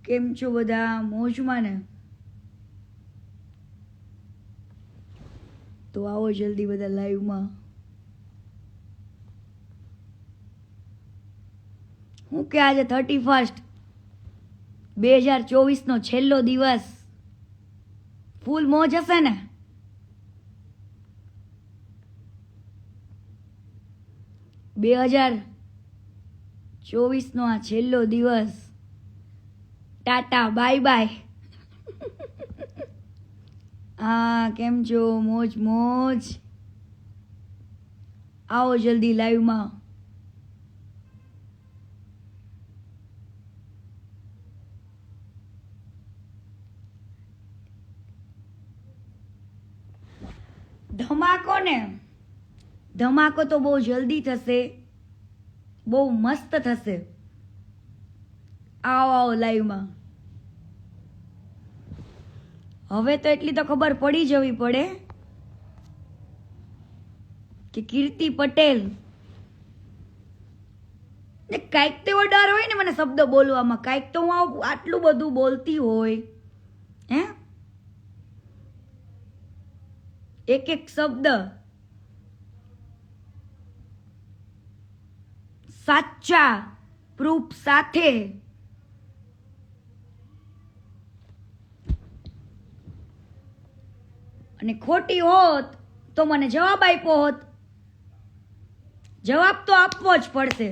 કેમ છો બધા? મોજમાં ને? તો આવો જલ્દી બધા લાઈવમાં. હું કે આજે 31 2024 નો છેલ્લો દિવસ. ફૂલ મોજ હશે ને? બે 2024 નો આ છેલ્લો દિવસ. Tata bye bye. હા કેમ છો? મોજ મોજ. આવો જલ્દી લાઈવમાં. ધમાકો ને? ધમાકો તો બહુ જલ્દી થશે, બહુ મસ્ત થશે. આવો આવો લાઈવમાં. હવે તો એટલી તો ખબર પડી જવી પડે કે કીર્તિ પટેલ ને કાંઈક તો એવો ડર હોય ને મને શબ્દ બોલવામાં, કાંઈક તો હું આટલું બધું બોલતી હોય હે, એક એક શબ્દ સાચા પ્રૂફ સાથે અને ખોટી હોત તો મને જવાબ આપ્યો હોત. જવાબ તો આપવો જ પડશે.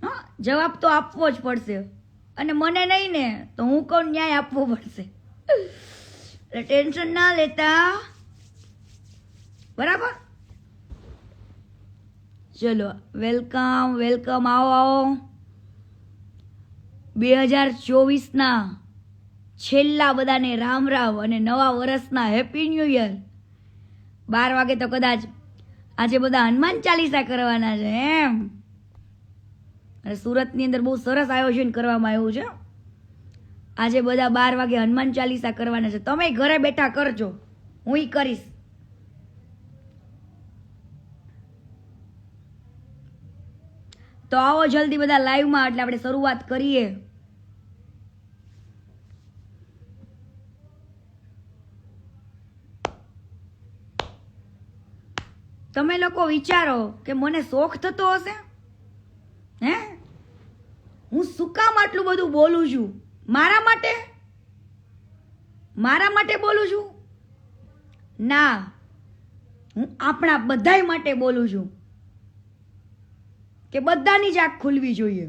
હા, જવાબ તો આપવો જ પડશે. અને મને નહીં ને તો હું કોણ ન્યાય આપવો પડશે. ટેન્શન ના લેતા, બરાબર? ચલો વેલકમ વેલકમ. આવો આવો. 2024 ના છેલ્લા બધાને રામ રામ અને નવા વર્ષના હેપી ન્યૂ યર. 12 વાગે તો કદાચ આજે બધા હનુમાન ચાલીસા કરવાના છે એમ. અને સુરતની અંદર બહુ સરસ આયોજન કરવામાં આવ્યું છે. આજે બધા 12 વાગે હનુમાન ચાલીસા કરવાના છે. તમે ઘરે બેઠા કરજો, હું કરીશ. તો આવો જલ્દી બધા લાઈવમાં, એટલે આપણે શરૂઆત કરીએ. તમે લોકો વિચારો કે મને શોખ થતો હશે હે? હું શું કામ આટલું બધું બોલું છું? મારા માટે? મારા માટે બોલું છું? ના, હું આપણા બધાય માટે બોલું છું કે બધાની જ આંખ ખુલવી જોઈએ.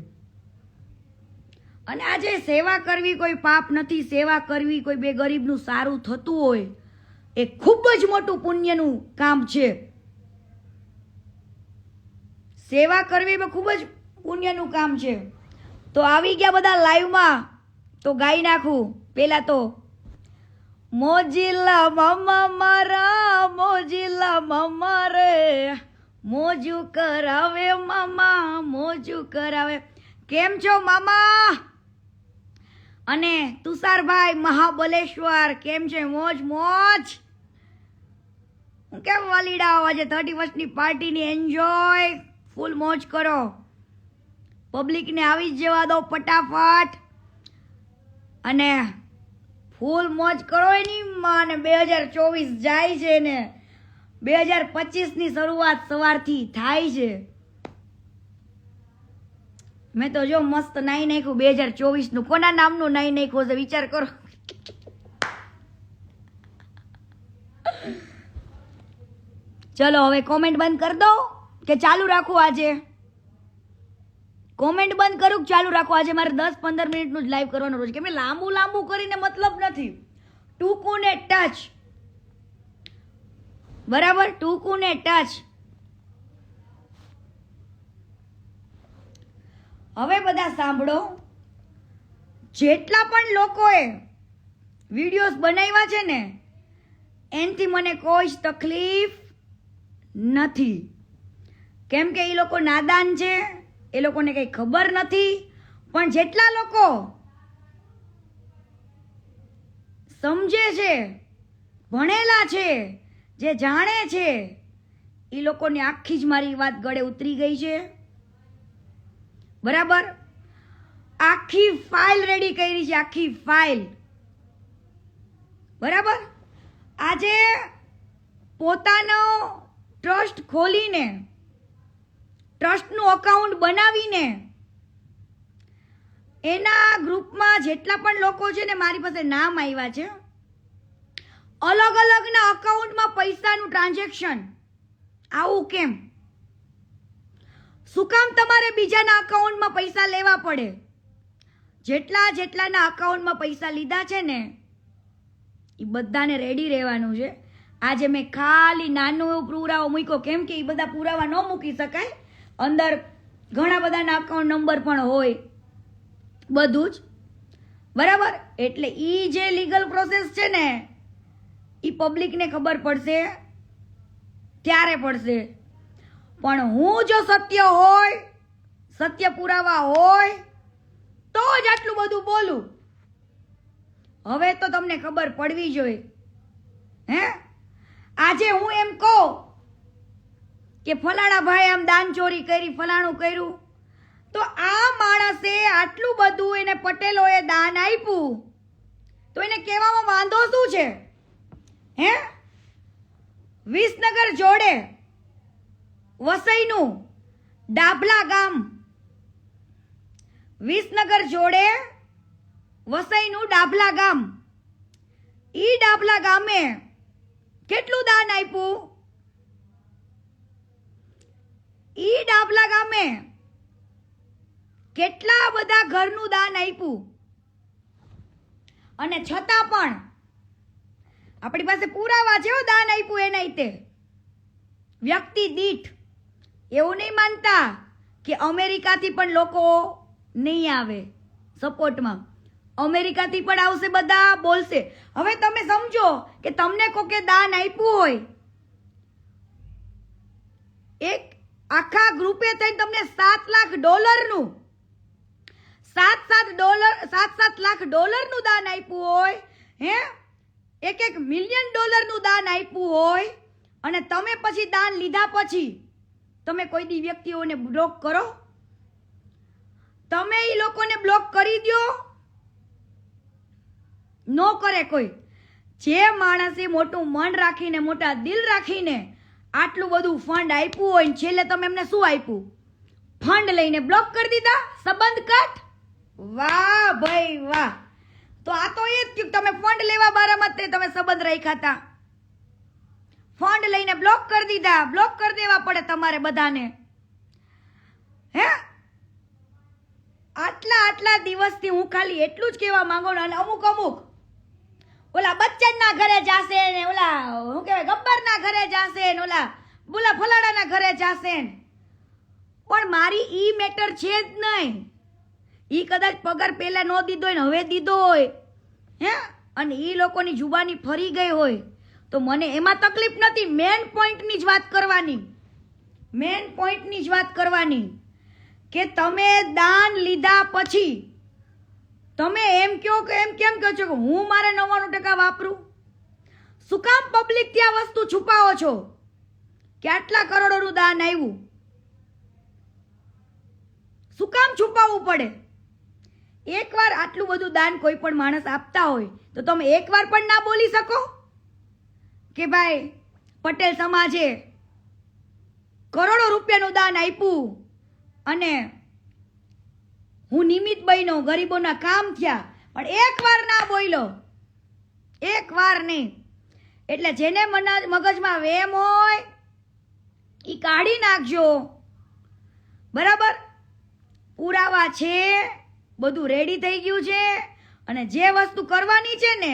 અને આજે સેવા કરવી કોઈ પાપ નથી. સેવા કરવી, કોઈ બે ગરીબનું સારું થતું હોય એ ખૂબ જ મોટું પુણ્યનું કામ છે. સેવા કરવી એ ખૂબ જ પુણ્યનું કામ છે. તો આવી ગયા બધા લાઈવમાં, તો ગાઈ નાખું. પેલા તો મોજીલા મામા મારા, મોજીલા મામા રે, મોજું કરાવે મામા, મોજું કરાવે. કેમ છો મામા? અને તુષારભાઈ મહાબલેશ્વર કેમ છે? મોજ મોજ. કેમ વાલીડા? આજે 31 ની પાર્ટીની એન્જોય, ફૂલ મોજ કરો. પબ્લિકને આવી જ જવા દો ફટાફટ અને ફૂલ મોજ કરો. એની માને 2024 જાય છે ને 2025 ની શરૂઆત સવારથી થાય છે. મેં તો જો મસ્ત નાઈ નાખ્યું 2024 નું. કોના નામનું નાઈ નાખ્યું છે વિચાર કરો. ચલો હવે કોમેન્ટ બંધ કરી દો કે ચાલુ રાખું? આજે કોમેન્ટ બંધ કરું કે ચાલુ રાખો? આજે મારે 10-15 મિનિટનું જ લાઈવ કરવાનું રોજ. કેમ કે લાંબુ લાંબુ કરીને મતલબ નથી. ટૂંકું ને ટચ, બરાબર? ટૂંકું ને ટચ. હવે બધા સાંભળો. જેટલા પણ લોકોએ વિડીયોઝ બનાવ્યા છે ને એનાથી મને કોઈ જ તકલીફ નથી. કેમ કે એ લોકો નાદાન છે, એ લોકોને કંઈ ખબર નથી. પણ જેટલા લોકો સમજે છે, ભણેલા છે, જે જાણે છે, એ લોકોને આખી જ મારી વાત ગળે ઉતરી ગઈ છે. બરાબર? આખી ફાઇલ રેડી કરી છે, આખી ફાઇલ. બરાબર. આજે પોતાનો ટ્રસ્ટ ખોલીને, ટ્રસ્ટનું અકાઉન્ટ બનાવીને એના ગ્રુપમાં જેટલા પણ લોકો છે ને, મારી પાસે નામ આવ્યા છે, અલગ અલગના અકાઉન્ટમાં પૈસાનું ટ્રાન્ઝેક્શન. આવું કેમ? શું કામ તમારે બીજાના અકાઉન્ટમાં પૈસા લેવા પડે? જેટલાના અકાઉન્ટમાં પૈસા લીધા છે ને, એ બધાને રેડી રહેવાનું છે. આજે મેં ખાલી નાનો એવો પુરાવો મૂક્યો, કેમ કે એ બધા પુરાવા ન મૂકી શકાય. અંદર ઘણા બધાના અકાઉન્ટ નંબર પણ હોય, બધું જ. બરાબર. એટલે ઈ જે લીગલ પ્રોસેસ છે ને, ઈ પબ્લિકને ખબર પડશે ત્યારે પડશે. પણ હું જો સત્ય હોય, સત્ય પુરાવા હોય તો જ આટલું બધું બોલું. હવે તો તમને ખબર પડવી જોઈએ. હે, આજે હું એમ કહું કે ફલાણા ભાઈ આમ દાન ચોરી કરી, ફલાણું કર્યું, તો આ માણસે આટલું બધું એને પટેલોએ દાન આપ્યું, તો એને કહેવામાં વાંધો શું છે? હે, વિસનગર જોડે વસઈનું ડાભલા ગામ, વિસનગર જોડે વસઈનું ડાભલા ગામ, ઈ ડાભલા ગામે કેટલું દાન આપ્યું? ઈ ડાભલા ગામે કેટલા બધા ઘરનું દાન આપ્યું, અને છતાં પણ આપણી પાસે પુરાવા છે દાન આપ્યું એના રીતે. વ્યક્તિ દીઠ. એવું નહીં માનતા કે અમેરિકાથી પણ લોકો નહીં આવે સપોર્ટમાં. અમેરિકાથી પણ આવશે, બધા બોલશે. હવે તમે સમજો કે તમને કોકે દાન આપ્યું હોય, એક આખા ગ્રુપે થઈને તમને $7 લાખ નું, $7 લાખ નું દાન આપ્યું હોય, હે, $1 મિલિયન નું દાન આપ્યું હોય, અને તમે પછી દાન લીધા પછી તમે કોઈ દી વ્યક્તિઓને બ્લોક કરો? તમે એ લોકોને બ્લોક કરી દો? નો કરે કોઈ. જે માણસે મોટું મન રાખીને, મોટા દિલ રાખીને આટલું બધું ફંડ આપ્યું હોય, છેલ્લે તમે એમને શું આપ્યું? ફંડ લઈને બ્લોક કરી દીધા, સંબંધ કટ. વાહ ભાઈ વાહ. તો આ તો એ જ થયું, તમે ફંડ લેવા બારામાં તમે સંબંધ રાખ્યા હતા, ફંડ લઈને બ્લોક કરી દીધા. બ્લોક કરી દેવા પડે તમારે બધાને. હે, આટલા દિવસથી હું ખાલી એટલું જ કહેવા માંગુ. અને અમુક ઓલા બચ્ચનના ઘરે જાશે ને, ઓલા શું કહેવાય ગબ્બરના ઘરે જાશે ને, ઓલા ફલાડાના ઘરે જાશે ને, પણ મારી ઈ મેટર છે જ નહીં. ઈ કદાચ પગાર પહેલા ન દીધો હોય ને હવે દીધો હોય, હે, અને ઈ લોકોની જુબાની ફરી ગઈ હોય, તો મને એમાં તકલીફ નથી. મેન પોઈન્ટની જ વાત કરવાની, મેન પોઈન્ટની જ વાત કરવાની કે તમે દાન લીધા પછી તમે એમ કહો કે એમ કેમ કહો છો કે હું મારે 99% વાપરું? શું કામ પબ્લિક ત્યાં વસ્તુ છુપાવો છો કે આટલા કરોડોનું દાન આવ્યું? શું કામ છુપાવવું પડે? એકવાર આટલું બધું દાન કોઈ પણ માણસ આપતા હોય તો તમે એકવાર પણ ના બોલી શકો કે ભાઈ પટેલ સમાજે કરોડો રૂપિયાનું દાન આપ્યું અને હું નિમિત્ત બન્યો, ગરીબોના કામ થયા, પણ એકવાર ના બોલ્યો, એકવાર નહીં. એટલે જેને મગજમાં વેમ હોય એ કાઢી નાખજો. બરાબર. પુરાવા છે, બધું રેડી થઈ ગયું છે, અને જે વસ્તુ કરવાની છે ને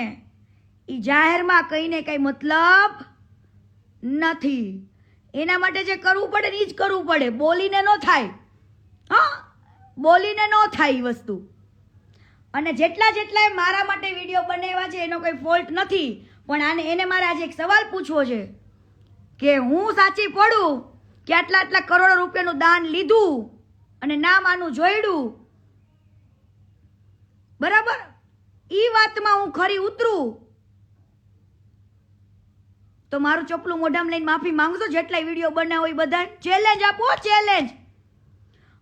એ જાહેરમાં કહીને કઈ મતલબ નથી. એના માટે જે કરવું પડે ને એ જ કરવું પડે. બોલીને ન થાય. હા, બોલીને ન થાય વસ્તુ. અને જેટલા મારા માટે વિડીયો બનાવ્યા છે એનો કોઈ ફોલ્ટ નથી, પણ એને મારે આજે એક સવાલ પૂછવો છે કે હું સાચી પડું કે આટલા કરોડો રૂપિયાનું દાન લીધું અને નામ આનું જોઈડું, બરાબર, ઈ વાતમાં હું ખરી ઉતરું તો મારું ચપલું મોઢામાં લઈને માફી માંગજો. જેટલા વિડીયો બનાવો એ બધા ચેલેન્જ આપો, ચેલેન્જ.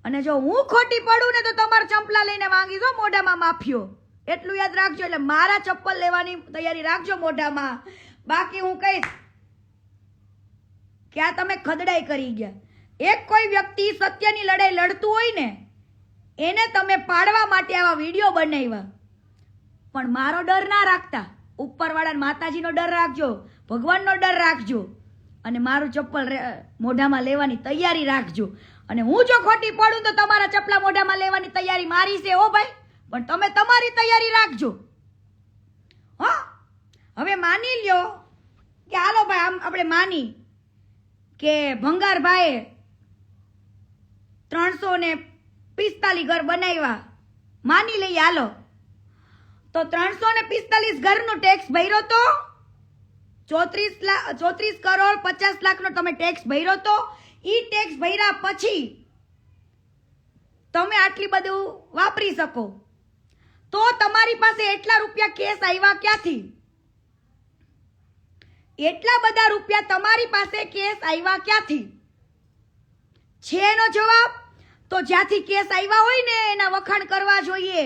અને જો હું ખોટી પડું ને તો તમારા ચંપલા લઈને માંગીશ હો મોઢામાં માફિયો. એટલું યાદ રાખજો. એટલે મારા ચપ્પલ લેવાની તૈયારી રાખજો મોઢામાં. બાકી હું કહીશ કે આ તમે ખદડાઈ કરી ગયા. એક કોઈ વ્યક્તિ સત્યની લડાઈ લડતું હોય ને એને તમે પાડવા માટે આવા વિડીયો બનાવ્યા. પણ મારો ડર ના રાખતા. ઉપરવાળા માતાજીનો ડર રાખજો, ભગવાનનો ડર રાખજો અને મારું ચપ્પલ મોઢામાં લેવાની તૈયારી રાખજો. અને હું જો ખોટી પડું તો તમારા ચપ્પલા મોઢામાં લેવાની તૈયારી મારી છે હો ભાઈ. પણ તમે તમારી તૈયારી રાખજો. હા, હવે માની લ્યો કે હાલો ભાઈ, આમ આપણે માની કે ભંગારભાઈએ 345 ઘર બનાવ્યા. માની લઈએ હાલો, તો 345 ઘરનો ટેક્સ ભર્યો તો 34 કરોડ 50 લાખનો તમે ટેક્સ ભર્યો તો. ઈ ટેક્સ ભર્યા પછી તમે આટલી બધું વાપરી શકો તો તમારી પાસે એટલા રૂપિયા કેસ આવ્યા ક્યાંથી? એટલા બધા રૂપિયા તમારી પાસે કેસ આવ્યા ક્યાંથી છે? એનો જવાબ તો જ્યાંથી કેસ આવ્યા હોય ને એના વખાણ કરવા જોઈએ,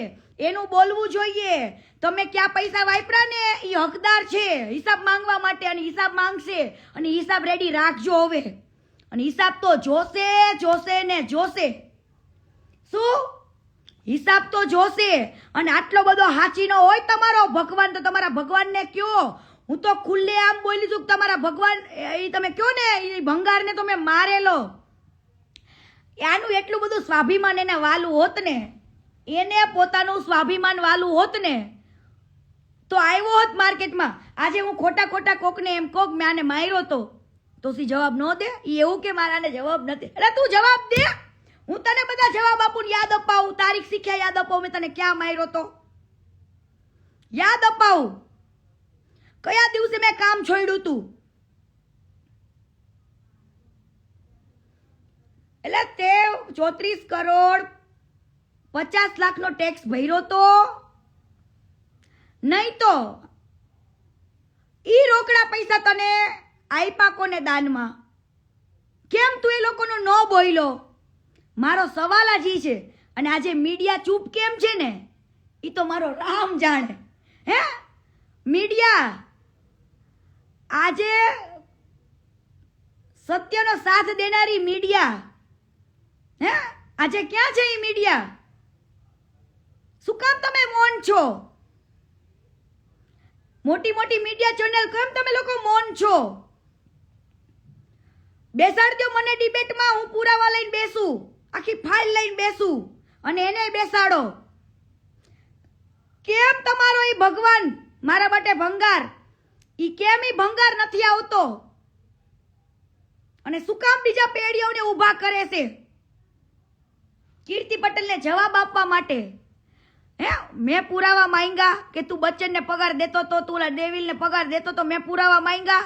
એનું બોલવું જોઈએ. તમે ક્યાં પૈસા વાપરા ને એ હકદાર છે હિસાબ માંગવા માટે, અને હિસાબ માંગશે અને હિસાબ રેડી રાખજો હવે. અને હિસાબ તો જોશે ને જોશે. શું હિસાબ તો જોશે? અને આટલો બધો હાચીનો હોય તમારો ભગવાન તો તમારા ભગવાનને કયો. હું તો ખુલ્લે આમ બોલી છું કે તમારા ભગવાન એ તમે કયો ને એ ભંગારને તમે મારેલો. આનું એટલું બધું સ્વાભિમાન એને વાલું હોત ને, એને પોતાનું સ્વાભિમાન વાલું હોત ને તો આવ્યો હોત માર્કેટમાં. આજે હું ખોટા કોકને એમ કોક મેં આને માર્યો તો સી જવાબ ન દે? એવું કે મારાને જવાબ નથી. એટલે તું જવાબ દે, હું તને બધા જવાબ આપું, યાદ અપાવું, તારીખ શીખ્યા યાદ અપાવું, મેં તને ક્યાં માર્યો તો યાદ અપાવું, કયા દિવસે મેં કામ છોડ્યું તું. એટલે તે 34 કરોડ 50 લાખનો ટેક્સ ભર્યો તો નહીં તો ઈ રોકડા પૈસા તને આપ્યા કોને દાનમાં? કેમ તું એ લોકોનો ન બોલ્યો? મારો સવાલ જ ઈ છે. અને આજે મીડિયા ચૂપ કેમ છે ને ઈ તો મારો રામ જાણે. હે મીડિયા આજે સત્યનો સાથ દેનારી મીડિયા, હે આજે ક્યાં છે ઈ મીડિયા? શું કામ તમે મૌન છો? મોટી મીડિયા ચેનલ કેમ તમે લોકો મૌન છો? બેસાડ દો મને ડિબેટમાં, હું પુરાવા લઈને બેસું, આખી ફાઇલ લઈને બેસું અને એને બેસાડો. કેમ તમારો ઈ ભગવાન મારા માટે ભંગાર, ઈ કેમ ઈ ભંગાર નથી આવતો? અને શું કામ બીજા પેઢીઓને ઊભા કરે છે કીર્તિ પટેલને જવાબ આપવા માટે? હે મેં પુરાવા માંગ્યા કે તું બચ્ચનને પગાર દેતો તો, તું ઓલા ડેવિલને પગાર દેતો તો, મેં પુરાવા માંગ્યા?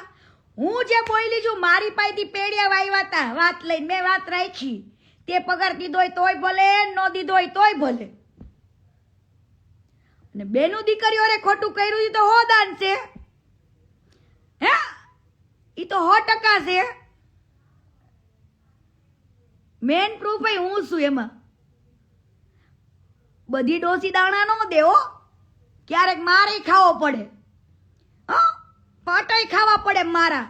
હું જે બોલી છું મારી પાસેથી પેડિયા વાવ્યા હતા વાત લઈને, મેં વાત રાખી. તે પગાર દીધો હોય તોય ભલે, ન દીધો હોય તોય ભલે. અને બેનું દીકરીઓને ખોટું કર્યું ઈ તો હોદાન છે. હે ઈ તો 100% છે. મેન પ્રૂફ હું છું એમાં. બધી ડોસી દાણા નો દેવો, ક્યારેક મારે ખાવો પડે, પાટાઈ ખાવા પડે મારા.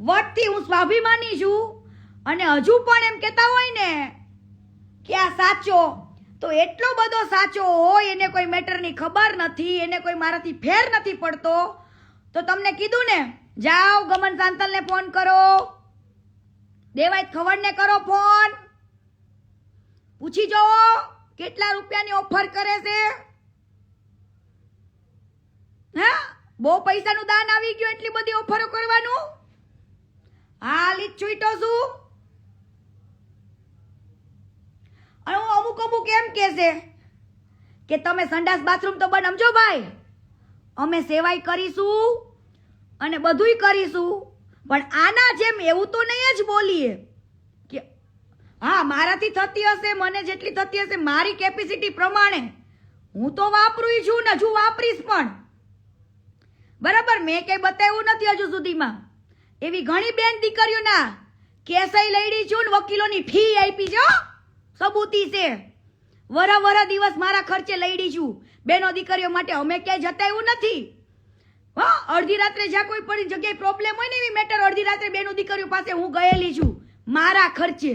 વટથી હું સ્વાભિમાની છું. અને હજુ પણ એમ કહેતા હોય ને કે આ સાચો, તો એટલો બધો સાચો હોય એને કોઈ મેટરની ખબર નથી, એને કોઈ મારાથી ફેર નથી પડતો. તો તમને કીધું ને, જાઓ ગમન સાંતલને ફોન કરો, દેવાય ખવડને કરો ફોન, પૂછી જુઓ કેટલા રૂપિયાની ઓફર કરે છે. હા બહુ પૈસાનું દાન આવી ગયું, એટલી બધી ઓફરો કરવાનું. હાલ ઈ છૂટો છું. અને હું અમુક એમ કે છે કે તમે સંડાસ બાથરૂમ તો બનાવજો ભાઈ, અમે સેવાય કરીશું અને બધુંય કરીશું, પણ આના જેમ એવું તો નહીં જ બોલીએ કે હા મારાથી થતી હશે, મને જેટલી થતી હશે મારી કેપેસિટી પ્રમાણે હું તો વાપરું છું ને હજુ વાપરીશ પણ. બરાબર, મેં કઈ બતાવ્યું નથી હજુ સુધીમાં. એવી ઘણી બેન દીકરીઓના કેસય લઈડી છું ને વકીલોની ફી આપી છે સબૂતી છે વરા દિવસ મારા ખર્ચે લઈડી છું બેનો દીકરીઓ માટે અમે ક્યાંય જતા એવું નથી હા અડધી રાત્રે જ્યાં કોઈ પણ જગ્યાએ પ્રોબ્લેમ હોય ને એવી મેટર અડધી રાત્રે બેનો દીકરીઓ પાસે હું ગયેલી છું મારા ખર્ચે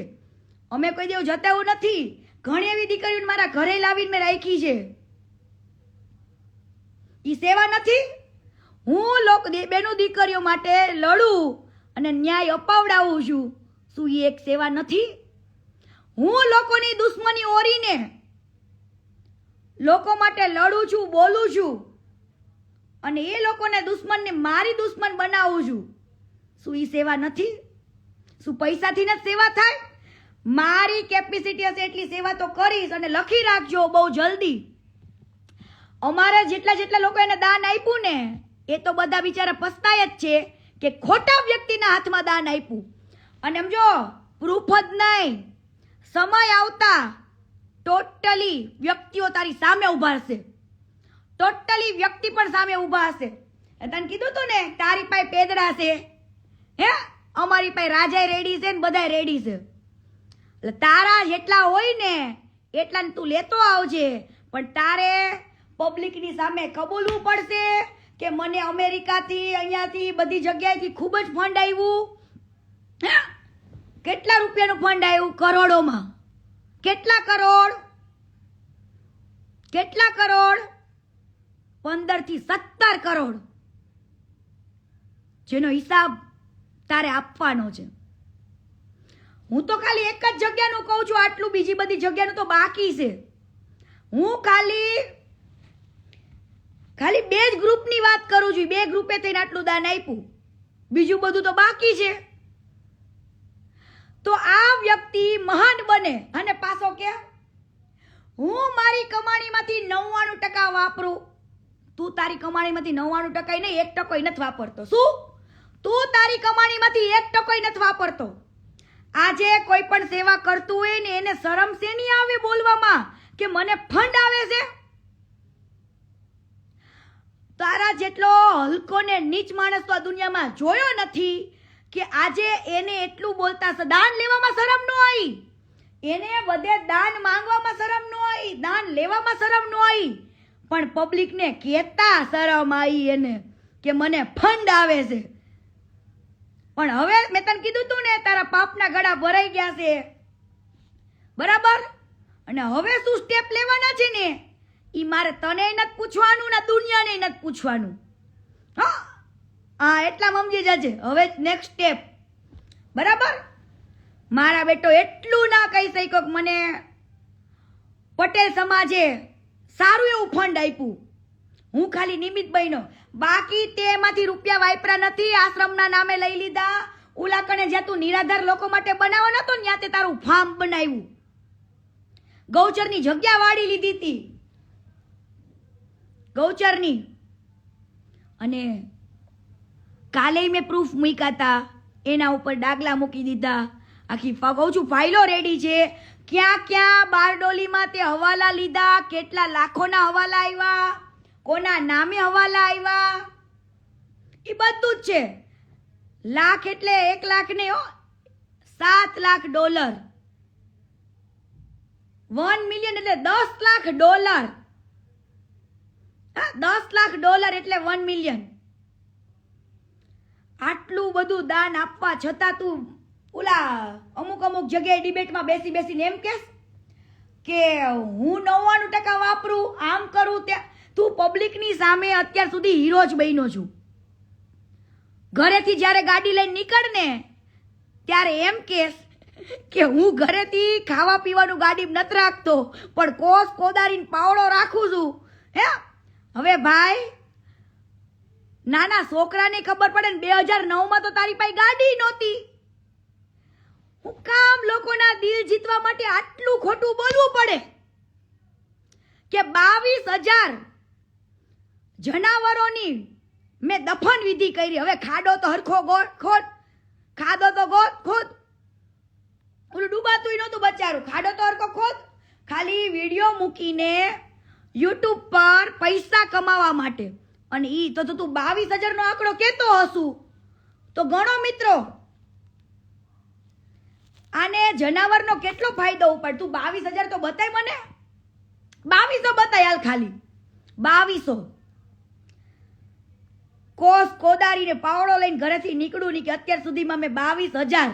અમે કોઈ દેવ જતા એવું નથી ઘણી એવી દીકરીઓ મારા ઘરે લાવીને મેં રાખી છે ઈ સેવા નથી હું બેનો દીકરીઓ માટે લડું અને ન્યાય અપાવડાવું છું શું એ એક સેવા નથી હું લોકોની દુશ્મની ઓરીને લોકો માટે લડું છું બોલું છું અને એ લોકોને દુશ્મનને મારી દુશ્મન બનાવું છું શું એ સેવા નથી શું પૈસાથી જ સેવા થાય મારી કેપેસિટી હશે એટલી સેવા તો કરીશ અને લખી રાખજો બહુ જલ્દી અમારે જેટલા લોકો એને દાન આપ્યું ને એ તો બધા બિચારા પસ્તાય જ છે કે ખોટા વ્યક્તિના હાથમાં દાન આપ્યું અને સમજો પ્રૂફ જ નહીં સમય આવતા ટોટલી વ્યક્તિઓ તારી સામે ઉભા હશે ટોટલી વ્યક્તિ પણ સામે ઉભા હશે તને કીધું તું ને તારી પાસે પેદડા છે હે અમારી પાસે રાજાય રેડી છે ને બધાય રેડી છે એટલે તારા જેટલા હોય ને એટલા તું લેતો આવજે પણ તારે પબ્લિકની સામે કબૂલવું પડશે કે મને અમેરિકાથી અહીંયાથી બધી જગ્યાએથી ખૂબ જ ફંડ આવ્યું હે કેટલા રૂપિયાનું ફંડ આવ્યું કરોડોમાં કેટલા કરોડ 15 થી 17 કરોડ જેનો હિસાબ તારે આપવાનો છે હું તો ખાલી એક જ જગ્યાનું કહું છું આટલું બીજી બધી જગ્યાનું તો બાકી છે હું ખાલી 2 જ ગ્રુપની વાત કરું છું 2 ગ્રુપે થઈને આટલું દાન આપ્યું બીજું બધું તો બાકી છે તો આ વ્યક્તિ મહાન બને અને પાછો કે હું મારી કમાણીમાંથી 99% વાપરું તું તારી કમાણીમાંથી 99% નહીં 1% નથી વાપરતો શું તું તારી કમાણીમાંથી 1% નથી વાપરતો આજે કોઈ પણ સેવા કરતું હોય ને એને શરમ શેની આવે બોલવામાં કે મને ફંડ આવે છે તારા જેટલો હલકો ને નીચ માણસ તો આ દુનિયામાં જોયો નથી કે આજે એને એટલું બોલતા દાન લેવામાં શરમ ન આવી એને બધે દાન માંગવામાં શરમ ન આવી દાન લેવામાં શરમ ન આવી પણ પબ્લિકને કહેતા શરમ આવી એને કે મને ફંડ આવે છે પણ હવે મેં તને કીધું તું ને તારા પાપના ગળા ભરાઈ ગયા છે બરાબર અને હવે શું સ્ટેપ લેવાના છે ને ઈ મારે તને નથી પૂછવાનું ના દુનિયાને નથી પૂછવાનું હા એટલા સમજી જજે હવે નેક્સ્ટ સ્ટેપ બરાબર મારા બેટો એટલું ના કહી શક્યો કે મને પટેલ સમાજે સારું એવું ફંડ આપ્યું હું ખાલી નિમિત્ત બન્યો બાકી તેમાંથી રૂપિયા વાપરા નથી આશ્રમના નામે લઈ લીધા ઉલાકણે જ્યાં તું નિરાધાર લોકો માટે બનાવવાનો હતો ને ત્યાં તે તારું ફાર્મ બનાવ્યું ગૌચરની જગ્યા વાળી લીધી હતી ગૌચરની અને કાલે મેં પ્રૂફ મૂક્યા હતા એના ઉપર ડાગલા મૂકી દીધા આખી કહું છું ફાઇલો રેડી છે ક્યાં બારડોલીમાં તે હવાલા લીધા કેટલા લાખોના હવાલા આવ્યા કોના નામે હવાલા આવ્યા એ બધું જ છે લાખ એટલે 1 લાખ નહીં હો $7 લાખ $1 million એટલે $10 લાખ $10 લાખ એટલે 1 million આટલું બધું દાન આપવા છતાં તું ઓલા અમુક જગ્યાએ ડિબેટમાં બેસીને એમ કહેશ કે હું 99% વાપરું આમ કરું ત્યાં તું પબ્લિકની સામે અત્યાર સુધી હીરો જ બન્યો છું ઘરેથી જ્યારે ગાડી લઈને નીકળ ને ત્યારે એમ કહેશ કે હું ઘરેથી ખાવા પીવાનું ગાડીમાં નથી રાખતો પણ કોદારીને પાવડો રાખું છું હે હવે ભાઈ નાના છોકરાને ખબર પડે ને 2009માં તો તારી પાસે ગાડી નહોતી હું કામ લોકોના દિલ જીતવા માટે આટલું ખોટું બોલવું પડે કે 22,000 જનાવરોની મેં દફન વિધિ કરી હવે ખાડો તો હરખો ખોદ ખાડો તો ખોદ ઓલું ડૂબાતું નહોતું બચારું ખાડો તો હરખો ખોદ ખાલી વિડીયો મૂકીને યુટ્યુબ પર પૈસા કમાવા માટે અને ઈ તો તું 22,000 નો આંકડો કેતો હસું તો ગણો મિત્રો આને જનાવરનો કેટલો ફાયદો ઉપાડ. તું 22,000 તો બતાય મને. 2200 બતાય હાલ, ખાલી 2200. કોસ કોદારી ને પાવડો લઈને ઘરેથી નીકળું નહીં કે અત્યાર સુધીમાં મેં 22,000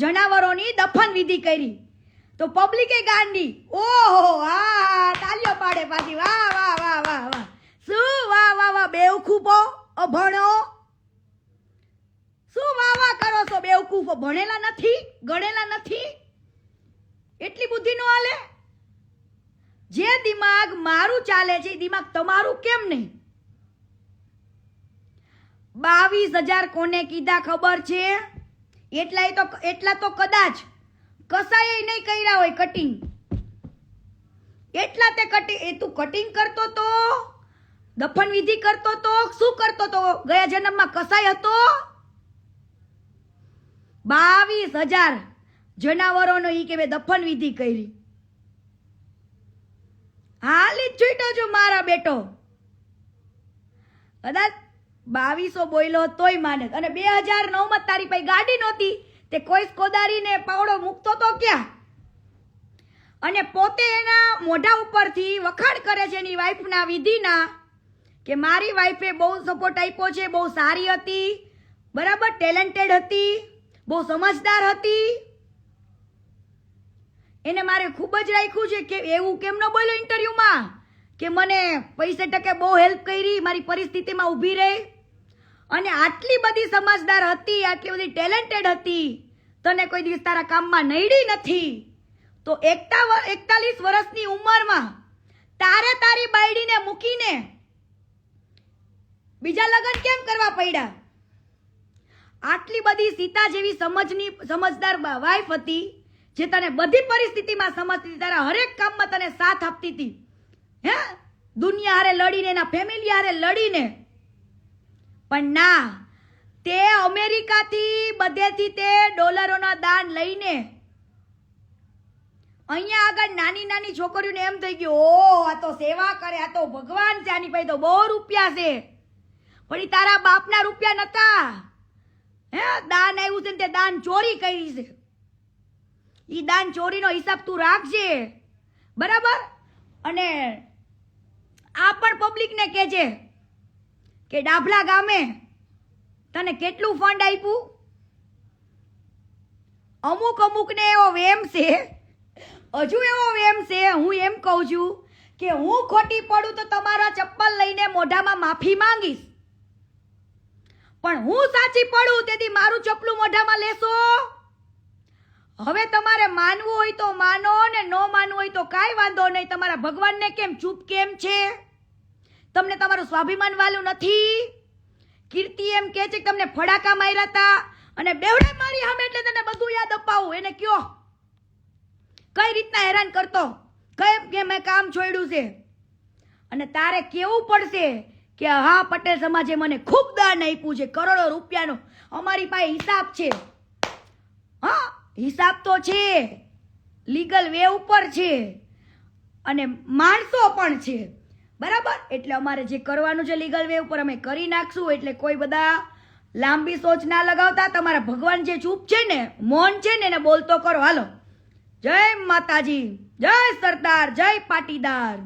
જનાવરોની દફન વિધિ કરી. તો પબ્લિકે ગાંડી. ઓહો, હા, તાલીઓ પાડે પાછી. વાહ વાહ વાહ વાહ વાહ. શું વાહ વાહ વાહ. બેવકૂફો, અભણો, શું વાહ વાહ કરો છો? બેવકૂફો, ભણેલા નથી, ગણેલા નથી, એટલી બુદ્ધિ નો હાલે. જે દિમાગ મારું ચાલે છે એ દિમાગ તમારું કેમ નહીં? 22,000 કોને કીધા ખબર છે? એટલા તો કદાચ કસાય નહીં કર્યા હોય કટિંગ. એટલા તે કટિંગ. એ તું કટિંગ કરતો તો, દફન વિધિ કરતો તો, શું કરતો તો? ગયા જન્મમાં કસાય હતો? 22,000 જનાવરોનો ઈ કે મેં દફન વિધિ કરી. હાલી જ છૂટ્યો છું મારા બેટો. કદાચ 2200 બોલ્યો તોય માને. અને 2009માં તારી પાસે ગાડી નહોતી, તે કોઈ કોદારીને પાવડો મૂકતો તો ક્યાં? અને પોતે એના મોઢા ઉપરથી વખાણ કરે છે એની વાઈફના વિધિના કે મારી વાઈફે બહુ સપોર્ટ આપ્યો છે, બહુ સારી હતી, બરાબર, ટેલેન્ટેડ હતી, બહુ સમજદાર હતી. એને મારે ખૂબ જ રાખ્યું છે કે એવું કેમ ન બોલ્યો ઇન્ટરવ્યુમાં કે મને પૈસે ટકે બહુ હેલ્પ કરી, મારી પરિસ્થિતિમાં ઊભી રહી. અને આટલી બધી સમજદાર હતી, આટલી બધી ટેલેન્ટેડ હતી, તને કોઈ દિવસ તારા કામમાં નડી નથી. તો 41 વર્ષની ઉંમરમાં તારે તારી બાયડીને મૂકીને બીજા લગ્ન કેમ કરવા પડ્યા? આટલી બધી સીતા જેવી સમજદાર વાઈફ હતી જે તને બધી પરિસ્થિતિમાં સમજતી હતી, તારા હરેક કામમાં તને સાથ આપતી હતી. હે, દુનિયા હારે લડીને, એના ફેમિલી હારે લડીને. પણ ના, તે અમેરિકાથી બધેથી તે ડોલરોના દાન લઈને અહીંયા આગળ નાની નાની છોકરીઓને એમ થઈ ગયું, ઓ આ તો સેવા કરે, આ તો ભગવાન છે, આની પાસે તો બહુ રૂપિયા છે. પણ ઈ તારા બાપના રૂપિયા નતા. હે, દાન આવ્યું છે ને તે દાન ચોરી કરી છે. ઈ દાન ચોરીનો હિસાબ તું રાખજે, બરાબર? અને આ પણ પબ્લિકને કહેજે કે ડાભલા ગામે તને કેટલું ફંડ આપ્યું. અમુકને એવો વેમ છે, હજુ એવો વેમ છે. હું એમ કહું છું કે હું ખોટી પડું તો તમારા ચપ્પલ લઈને મોઢામાં માફી માંગીશ, પણ હું સાચી પડું તેથી મારું ચપ્પલું મોઢામાં લેશો. હવે તમારે માનવું હોય તો માનો, ને ન માનવું હોય તો કાંઈ વાંધો નહીં. તમારા ભગવાનને કેમ ચૂપ કેમ છે? તમને તમારું સ્વાભિમાન વાલું નથી? કીર્તિ એમ કહે છે કે તમને ફડાકા માર્યા હતા અને બેવડે મારી સામે એટલે તને બધું યાદ અપાવું. એને કયો કઈ રીતના હેરાન કરતો, કેમ કે મેં કામ છોડ્યું છે. અને તારે કેવું પડશે કે હા, પટેલ સમાજે મને ખૂબ દાન આપ્યું છે, કરોડો રૂપિયાનો. અમારી પાસે હિસાબ છે. હા, હિસાબ તો છે, લીગલ વે ઉપર છે, અને માણસો પણ છે, બરાબર? એટલે અમારે જે કરવાનું છે લીગલ વે ઉપર અમે કરી નાખશું. એટલે કોઈ બધા લાંબી સોચ ના લગાવતા. તમારા ભગવાન જે ચૂપ છે ને, મૌન છે ને, એને બોલતો કરો. હાલો, જય માતાજી, જય સરદાર, જય પાટીદાર.